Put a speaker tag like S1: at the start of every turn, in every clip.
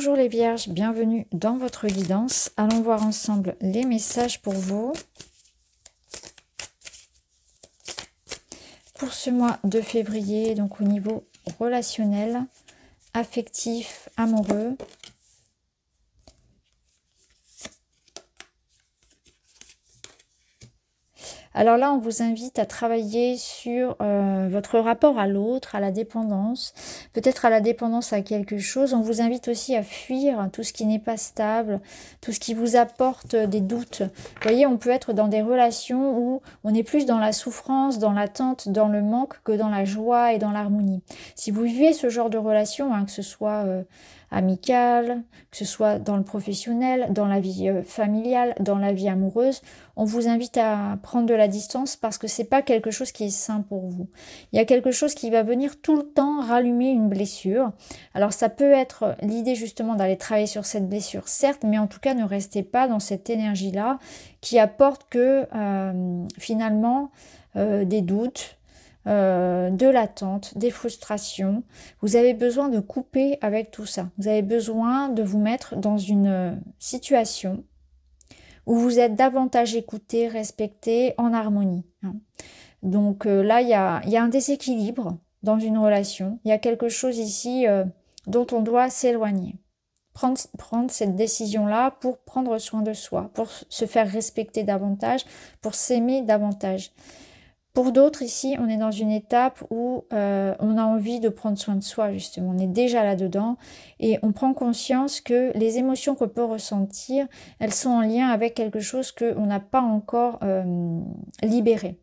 S1: Bonjour les vierges, bienvenue dans votre guidance. Allons voir ensemble les messages pour vous. Pour ce mois de février, donc au niveau relationnel, affectif, amoureux. Alors là, on vous invite à travailler sur votre rapport à l'autre, à la dépendance, peut-être à la dépendance à quelque chose. On vous invite aussi à fuir tout ce qui n'est pas stable, tout ce qui vous apporte des doutes. Vous voyez, on peut être dans des relations où on est plus dans la souffrance, dans l'attente, dans le manque que dans la joie et dans l'harmonie. Si vous vivez ce genre de relation, hein, que ce soit amicale, que ce soit dans le professionnel, dans la vie familiale, dans la vie amoureuse, on vous invite à prendre de la distance parce que c'est pas quelque chose qui est sain pour vous. Il y a quelque chose qui va venir tout le temps rallumer une blessure. Alors ça peut être l'idée justement d'aller travailler sur cette blessure, certes, mais en tout cas ne restez pas dans cette énergie-là qui apporte que finalement des doutes, de l'attente, des frustrations. Vous avez besoin de couper avec tout ça. Vous avez besoin de vous mettre dans une situation où vous êtes davantage écouté, respecté, en harmonie. Donc là, il y a un déséquilibre dans une relation. Il y a quelque chose ici dont on doit s'éloigner. Prendre cette décision-là pour prendre soin de soi, pour se faire respecter davantage, pour s'aimer davantage. Pour d'autres, ici, on est dans une étape où on a envie de prendre soin de soi, justement. On est déjà là-dedans et on prend conscience que les émotions qu'on peut ressentir, elles sont en lien avec quelque chose qu'on n'a pas encore libéré.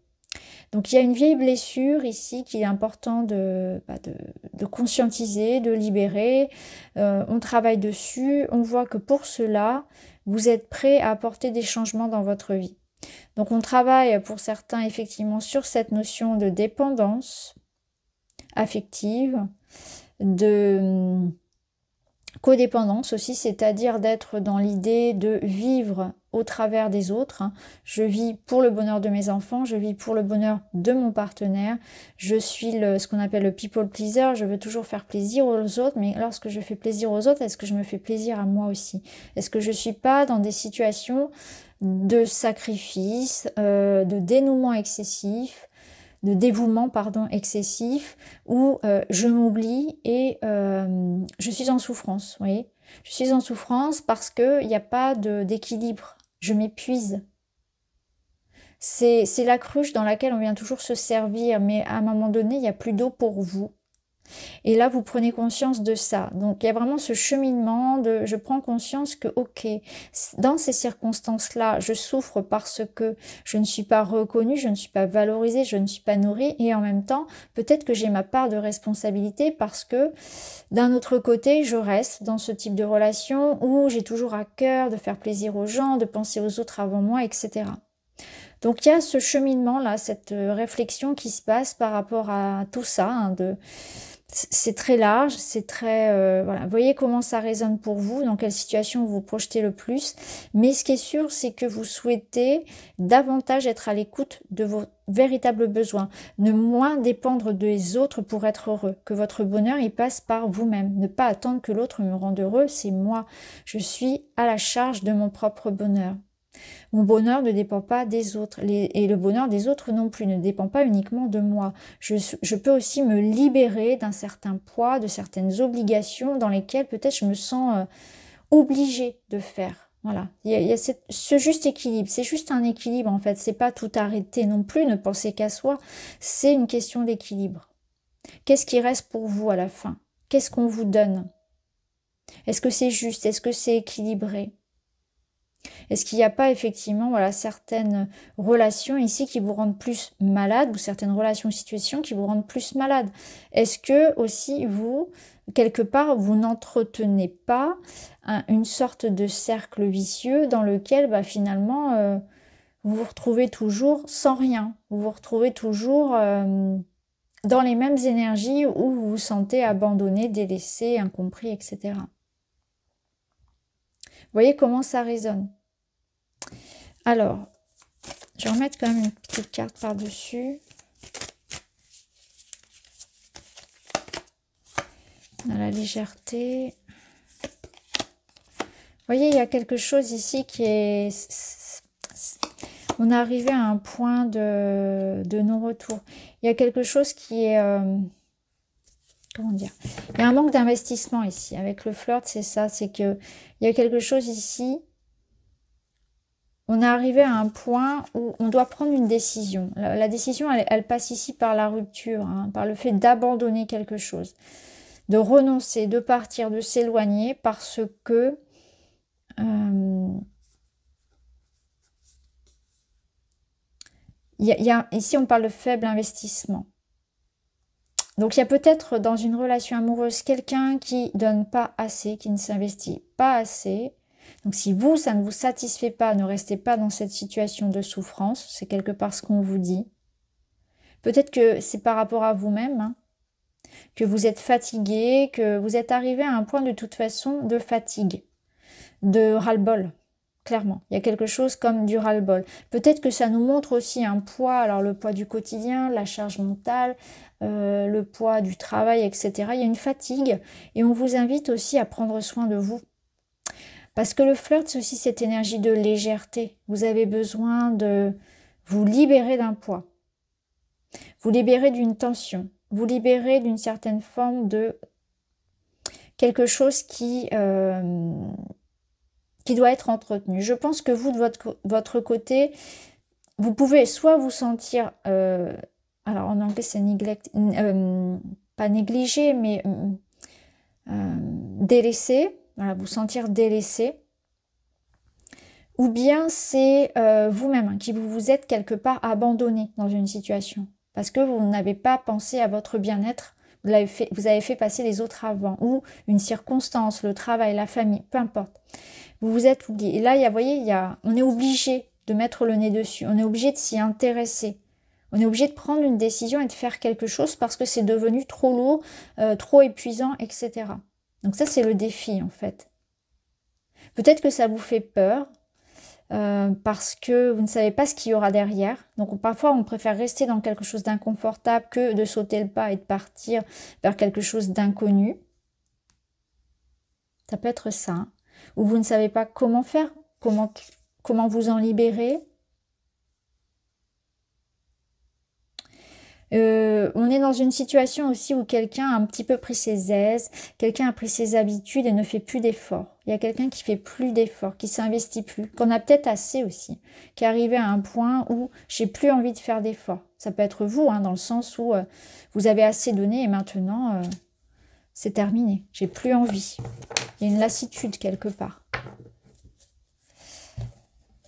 S1: Donc, il y a une vieille blessure ici qu'il est important de conscientiser, de libérer. On travaille dessus. On voit que pour cela, vous êtes prêt à apporter des changements dans votre vie. Donc on travaille pour certains effectivement sur cette notion de dépendance affective, de codépendance aussi, c'est-à-dire d'être dans l'idée de vivre au travers des autres. Je vis pour le bonheur de mes enfants, je vis pour le bonheur de mon partenaire, je suis ce qu'on appelle le people pleaser, je veux toujours faire plaisir aux autres, mais lorsque je fais plaisir aux autres, est-ce que je me fais plaisir à moi aussi? Est-ce que je ne suis pas dans des situations de sacrifice, de dénouement excessif, de dévouement excessif, où je m'oublie et je suis en souffrance, vous voyez. Je suis en souffrance parce qu'il n'y a pas d'équilibre, je m'épuise. C'est la cruche dans laquelle on vient toujours se servir, mais à un moment donné, il n'y a plus d'eau pour vous. Et là, vous prenez conscience de ça. Donc, il y a vraiment ce cheminement de je prends conscience que, ok, dans ces circonstances-là, je souffre parce que je ne suis pas reconnue, je ne suis pas valorisée, je ne suis pas nourrie. Et en même temps, peut-être que j'ai ma part de responsabilité parce que, d'un autre côté, je reste dans ce type de relation où j'ai toujours à cœur de faire plaisir aux gens, de penser aux autres avant moi, etc. Donc, il y a ce cheminement-là, cette réflexion qui se passe par rapport à tout ça, hein, c'est très large, c'est très... voilà. Vous voyez comment ça résonne pour vous, dans quelle situation vous vous projetez le plus. Mais ce qui est sûr, c'est que vous souhaitez davantage être à l'écoute de vos véritables besoins. Ne moins dépendre des autres pour être heureux. Que votre bonheur, il passe par vous-même. Ne pas attendre que l'autre me rende heureux, c'est moi. Je suis à la charge de mon propre bonheur. Mon bonheur ne dépend pas des autres et le bonheur des autres non plus ne dépend pas uniquement de moi. Je peux aussi me libérer d'un certain poids, de certaines obligations dans lesquelles peut-être je me sens obligée de faire. Voilà, il y a ce juste équilibre, c'est juste un équilibre en fait, c'est pas tout arrêter non plus, ne pensez qu'à soi, c'est une question d'équilibre. Qu'est-ce qui reste pour vous à la fin? Qu'est-ce qu'on vous donne? Est-ce que c'est juste? Est-ce que c'est équilibré? Est-ce qu'il n'y a pas effectivement certaines relations ici qui vous rendent plus malade ou certaines relations ou situations qui vous rendent plus malade? Est-ce que aussi vous, quelque part, vous n'entretenez pas une sorte de cercle vicieux dans lequel finalement vous vous retrouvez toujours sans rien? Vous vous retrouvez toujours dans les mêmes énergies où vous vous sentez abandonné, délaissé, incompris, etc. Vous voyez comment ça résonne? Alors, je vais remettre quand même une petite carte par-dessus. On a la légèreté. voyez, il y a quelque chose ici qui est... On est arrivé à un point de non-retour. Il y a quelque chose qui est... comment dire? Il y a un manque d'investissement ici. Avec le flirt, c'est ça. C'est que il y a quelque chose ici. On est arrivé à un point où on doit prendre une décision. La décision, elle passe ici par la rupture, hein, par le fait d'abandonner quelque chose, de renoncer, de partir, de s'éloigner parce que... ici, on parle de faible investissement. Donc, il y a peut-être dans une relation amoureuse quelqu'un qui donne pas assez, qui ne s'investit pas assez. Donc, si vous, ça ne vous satisfait pas, ne restez pas dans cette situation de souffrance. C'est quelque part ce qu'on vous dit. Peut-être que c'est par rapport à vous-même, hein, que vous êtes fatigué, que vous êtes arrivé à un point de toute façon de fatigue, de ras-le-bol. Clairement, il y a quelque chose comme du ras-le-bol. Peut-être que ça nous montre aussi un poids, alors le poids du quotidien, la charge mentale, le poids du travail, etc. Il y a une fatigue et on vous invite aussi à prendre soin de vous. Parce que le flirt, c'est aussi cette énergie de légèreté. Vous avez besoin de vous libérer d'un poids, vous libérer d'une tension, vous libérer d'une certaine forme de quelque chose qui doit être entretenu. Je pense que vous, de votre côté, vous pouvez soit vous sentir, alors en anglais c'est neglect, pas négligé, mais délaissé, voilà, vous sentir délaissé, ou bien c'est vous-même hein, qui vous êtes quelque part abandonné dans une situation, parce que vous n'avez pas pensé à votre bien-être, vous avez fait passer les autres avant, ou une circonstance, le travail, la famille, peu importe. Vous vous êtes oublié. Et là, vous voyez, on est obligé de mettre le nez dessus. On est obligé de s'y intéresser. On est obligé de prendre une décision et de faire quelque chose parce que c'est devenu trop lourd, trop épuisant, etc. Donc ça, c'est le défi, en fait. Peut-être que ça vous fait peur parce que vous ne savez pas ce qu'il y aura derrière. Donc parfois, on préfère rester dans quelque chose d'inconfortable que de sauter le pas et de partir vers quelque chose d'inconnu. Ça peut être ça. Hein. Ou vous ne savez pas comment faire, comment vous en libérer. On est dans une situation aussi où quelqu'un a un petit peu pris ses aises, quelqu'un a pris ses habitudes et ne fait plus d'efforts. Il y a quelqu'un qui fait plus d'efforts, qui s'investit plus, qu'on a peut-être assez aussi, qui est arrivé à un point où j'ai plus envie de faire d'efforts. Ça peut être vous, hein, dans le sens où vous avez assez donné et maintenant c'est terminé. J'ai plus envie. Il y a une lassitude quelque part.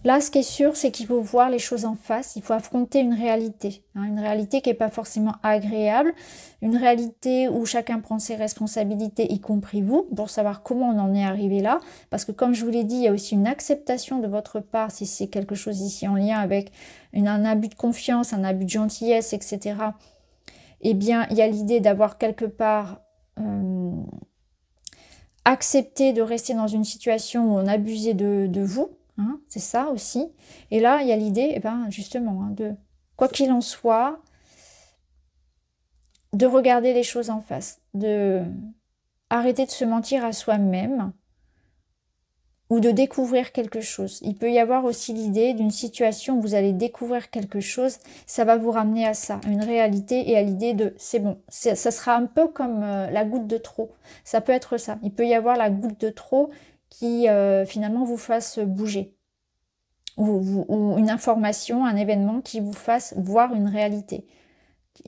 S1: Là, ce qui est sûr, c'est qu'il faut voir les choses en face. Il faut affronter une réalité. Hein, une réalité qui n'est pas forcément agréable. Une réalité où chacun prend ses responsabilités, y compris vous, pour savoir comment on en est arrivé là. Parce que comme je vous l'ai dit, il y a aussi une acceptation de votre part, si c'est quelque chose ici en lien avec un abus de confiance, un abus de gentillesse, etc. Eh bien, il y a l'idée d'avoir quelque part... accepter de rester dans une situation où on abusait de vous, hein, c'est ça aussi. Et là, il y a l'idée, eh ben, justement, hein, de, quoi qu'il en soit, de regarder les choses en face, de arrêter de se mentir à soi-même ou de découvrir quelque chose. Il peut y avoir aussi l'idée d'une situation où vous allez découvrir quelque chose, ça va vous ramener à ça, à une réalité et à l'idée de c'est bon. Ça sera un peu comme la goutte de trop. Ça peut être ça. Il peut y avoir la goutte de trop qui finalement vous fasse bouger. Ou une information, un événement qui vous fasse voir une réalité.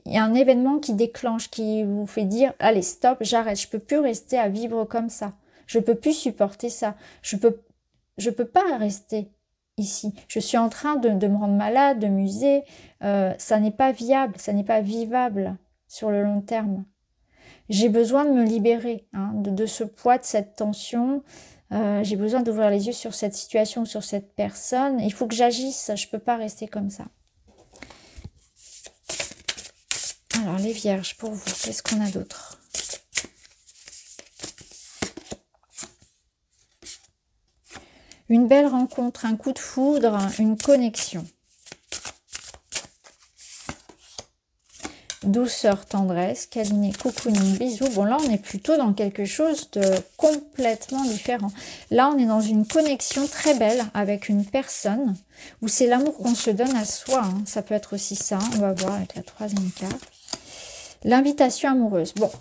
S1: Il y a un événement qui déclenche, qui vous fait dire « Allez, stop, j'arrête, je peux plus rester à vivre comme ça. Je peux plus supporter ça. Je peux pas rester ici. Je suis en train de me rendre malade, de m'user. Ça n'est pas viable, ça n'est pas vivable sur le long terme. J'ai besoin de me libérer hein, de ce poids, de cette tension. J'ai besoin d'ouvrir les yeux sur cette situation, sur cette personne. Il faut que j'agisse, je peux pas rester comme ça. » Alors, les vierges, pour vous, qu'est-ce qu'on a d'autre? Une belle rencontre, un coup de foudre, une connexion. douceur, tendresse, câliner, cocooning, bisous. Bon, là, on est plutôt dans quelque chose de complètement différent. Là, on est dans une connexion très belle avec une personne où c'est l'amour qu'on se donne à soi. Hein. Ça peut être aussi ça. On va voir avec la 3e carte. L'invitation amoureuse. Bon.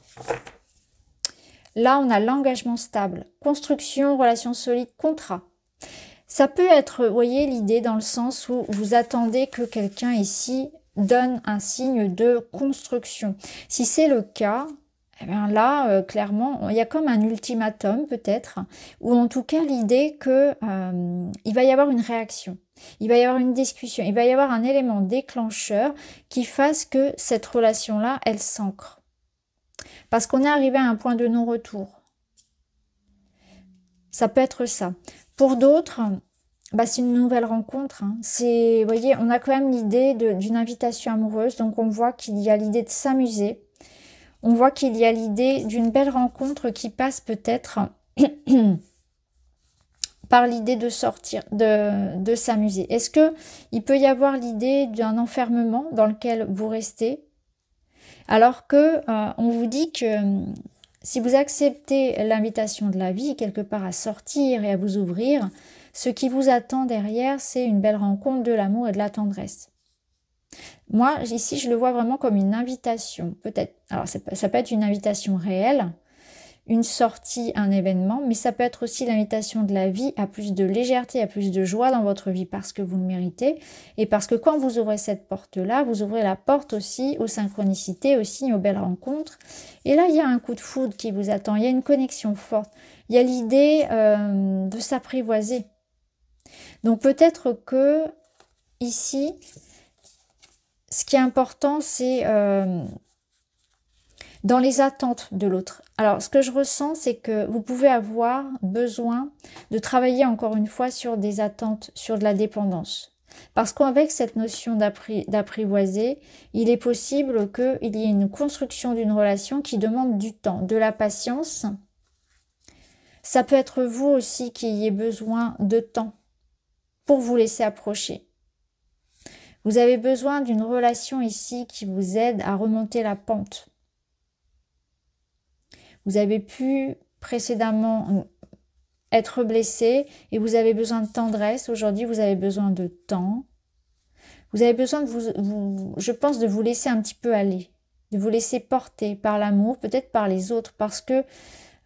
S1: Là, on a l'engagement stable. Construction, relation solide, contrat. Ça peut être, vous voyez, l'idée dans le sens où vous attendez que quelqu'un ici donne un signe de construction. Si c'est le cas, eh bien là, clairement, il y a comme un ultimatum peut-être, ou en tout cas l'idée que il va y avoir une réaction, il va y avoir une discussion, il va y avoir un élément déclencheur qui fasse que cette relation-là, elle s'ancre. Parce qu'on est arrivé à un point de non-retour. Ça peut être ça. Pour d'autres, bah, c'est une nouvelle rencontre. Hein. Vous voyez, on a quand même l'idée d'une invitation amoureuse. Donc, on voit qu'il y a l'idée de s'amuser. On voit qu'il y a l'idée d'une belle rencontre qui passe peut-être par l'idée de sortir, de s'amuser. Est-ce qu'il peut y avoir l'idée d'un enfermement dans lequel vous restez? Alors que on vous dit que si vous acceptez l'invitation de la vie, quelque part à sortir et à vous ouvrir, ce qui vous attend derrière, c'est une belle rencontre, de l'amour et de la tendresse. Moi, ici, je le vois vraiment comme une invitation. Peut-être, alors ça peut être une invitation réelle, une sortie, un événement, mais ça peut être aussi l'invitation de la vie à plus de légèreté, à plus de joie dans votre vie parce que vous le méritez et parce que quand vous ouvrez cette porte-là, vous ouvrez la porte aussi aux synchronicités, aux signes, aux belles rencontres. Et là, il y a un coup de foudre qui vous attend, il y a une connexion forte, il y a l'idée de s'apprivoiser. Donc peut-être que ici, ce qui est important, c'est dans les attentes de l'autre. Alors, ce que je ressens, c'est que vous pouvez avoir besoin de travailler encore une fois sur des attentes, sur de la dépendance. Parce qu'avec cette notion d'apprivoiser, il est possible qu'il y ait une construction d'une relation qui demande du temps, de la patience. Ça peut être vous aussi qui ayez besoin de temps pour vous laisser approcher. Vous avez besoin d'une relation ici qui vous aide à remonter la pente. Vous avez pu précédemment être blessé et vous avez besoin de tendresse. Aujourd'hui, vous avez besoin de temps. Vous avez besoin je pense, de vous laisser un petit peu aller, de vous laisser porter par l'amour, peut-être par les autres, parce que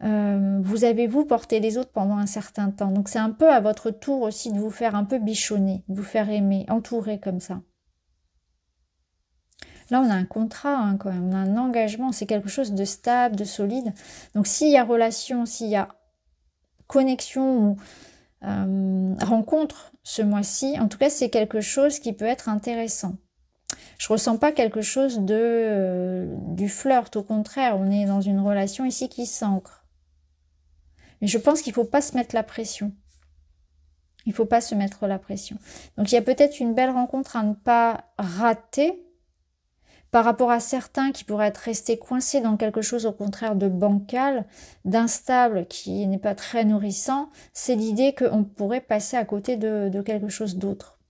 S1: vous avez porté les autres pendant un certain temps. Donc c'est un peu à votre tour aussi de vous faire un peu bichonner, de vous faire aimer, entourer comme ça. Là, on a un contrat, hein, quand même, on a un engagement, c'est quelque chose de stable, de solide. Donc, s'il y a relation, s'il y a connexion ou rencontre ce mois-ci, en tout cas, c'est quelque chose qui peut être intéressant. Je ressens pas quelque chose du flirt, au contraire, on est dans une relation ici qui s'ancre. Mais je pense qu'il faut pas se mettre la pression. Il faut pas se mettre la pression. Donc, il y a peut-être une belle rencontre à ne pas rater, par rapport à certains qui pourraient être restés coincés dans quelque chose au contraire de bancal, d'instable, qui n'est pas très nourrissant, c'est l'idée qu'on pourrait passer à côté de quelque chose d'autre.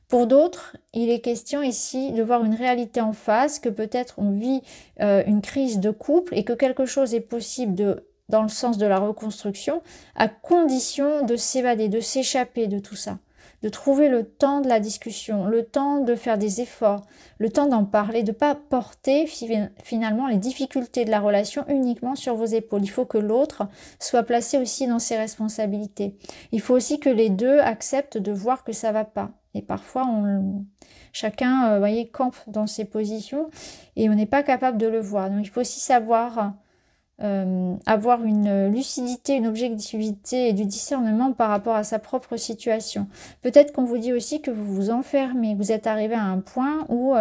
S1: Pour d'autres, il est question ici de voir une réalité en face, que peut-être on vit une crise de couple et que quelque chose est possible dans le sens de la reconstruction, à condition de s'évader, de s'échapper de tout ça. De trouver le temps de la discussion, le temps de faire des efforts, le temps d'en parler, de ne pas porter finalement les difficultés de la relation uniquement sur vos épaules. Il faut que l'autre soit placé aussi dans ses responsabilités. Il faut aussi que les deux acceptent de voir que ça ne va pas. Et parfois, chacun, voyez, campe dans ses positions et on n'est pas capable de le voir. Donc il faut aussi savoir avoir une lucidité, une objectivité et du discernement par rapport à sa propre situation. Peut-être qu'on vous dit aussi que vous vous enfermez, vous êtes arrivé à un point où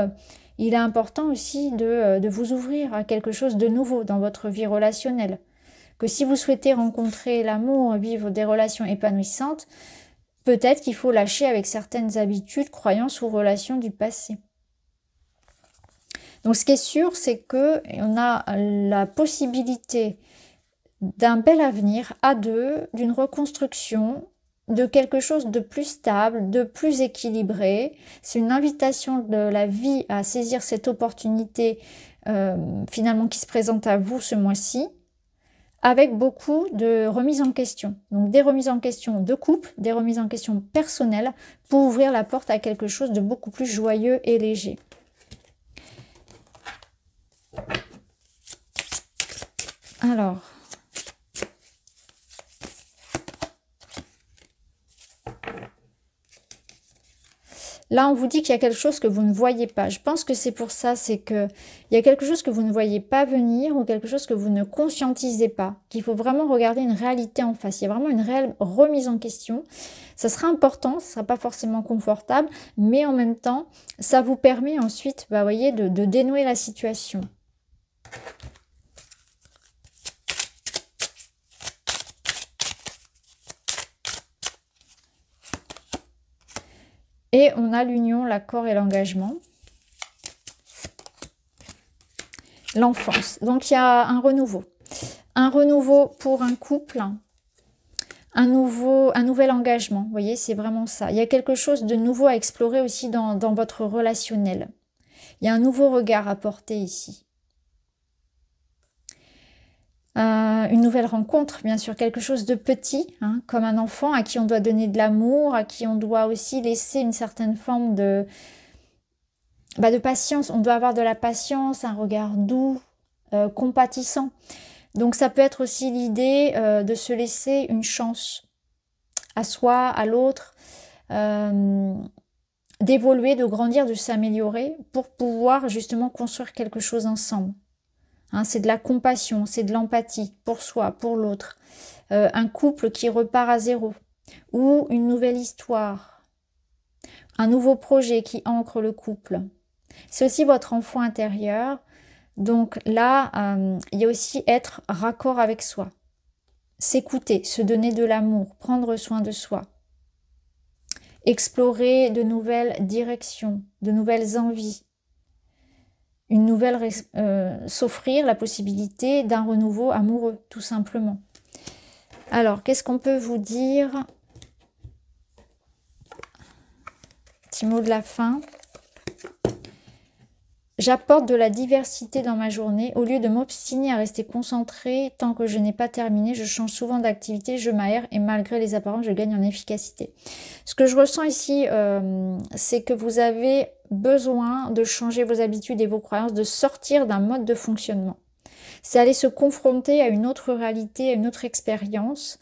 S1: il est important aussi de vous ouvrir à quelque chose de nouveau dans votre vie relationnelle. Que si vous souhaitez rencontrer l'amour, vivre des relations épanouissantes, peut-être qu'il faut lâcher avec certaines habitudes, croyances ou relations du passé. Donc, ce qui est sûr, c'est qu'on a la possibilité d'un bel avenir à deux, d'une reconstruction de quelque chose de plus stable, de plus équilibré. C'est une invitation de la vie à saisir cette opportunité finalement qui se présente à vous ce mois-ci, avec beaucoup de remises en question. Donc des remises en question de couple, des remises en question personnelles, pour ouvrir la porte à quelque chose de beaucoup plus joyeux et léger. Alors, là, on vous dit qu'il y a quelque chose que vous ne voyez pas. Je pense que c'est pour ça, c'est que il y a quelque chose que vous ne voyez pas venir ou quelque chose que vous ne conscientisez pas, qu'il faut vraiment regarder une réalité en face. Il y a vraiment une réelle remise en question. Ça sera important, ça ne sera pas forcément confortable, mais en même temps, ça vous permet ensuite, bah, voyez, de dénouer la situation. Et on a l'union, l'accord et l'engagement. L'enfance. Donc, il y a un renouveau. Un renouveau pour un couple. Un nouvel engagement. Vous voyez, c'est vraiment ça. Il y a quelque chose de nouveau à explorer aussi dans votre relationnel. Il y a un nouveau regard à porter ici. Une nouvelle rencontre, bien sûr, quelque chose de petit, hein, comme un enfant à qui on doit donner de l'amour, à qui on doit aussi laisser une certaine forme de patience. On doit avoir de la patience, un regard doux, compatissant. Donc ça peut être aussi l'idée de se laisser une chance à soi, à l'autre, d'évoluer, de grandir, de s'améliorer pour pouvoir justement construire quelque chose ensemble. Hein, c'est de la compassion, c'est de l'empathie pour soi, pour l'autre. Un couple qui repart à zéro ou une nouvelle histoire, un nouveau projet qui ancre le couple. C'est aussi votre enfant intérieur. Donc là, il y a aussi être raccord avec soi. S'écouter, se donner de l'amour, prendre soin de soi. Explorer de nouvelles directions, de nouvelles envies. S'offrir la possibilité d'un renouveau amoureux, tout simplement. Alors, qu'est-ce qu'on peut vous dire? Petit mot de la fin. J'apporte de la diversité dans ma journée. Au lieu de m'obstiner à rester concentrée tant que je n'ai pas terminé, je change souvent d'activité, je m'aère et malgré les apparences, je gagne en efficacité. Ce que je ressens ici, c'est que vous avez besoin de changer vos habitudes et vos croyances, de sortir d'un mode de fonctionnement. C'est aller se confronter à une autre réalité, à une autre expérience.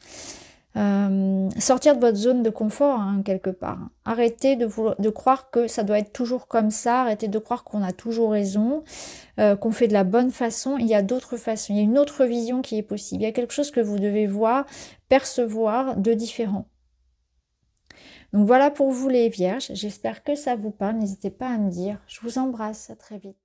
S1: Sortir de votre zone de confort, hein, quelque part. Arrêtez de croire que ça doit être toujours comme ça. Arrêtez de croire qu'on a toujours raison, qu'on fait de la bonne façon. Il y a d'autres façons. Il y a une autre vision qui est possible. Il y a quelque chose que vous devez voir, percevoir de différent. Donc voilà pour vous les vierges. J'espère que ça vous parle. N'hésitez pas à me dire. Je vous embrasse. À très vite.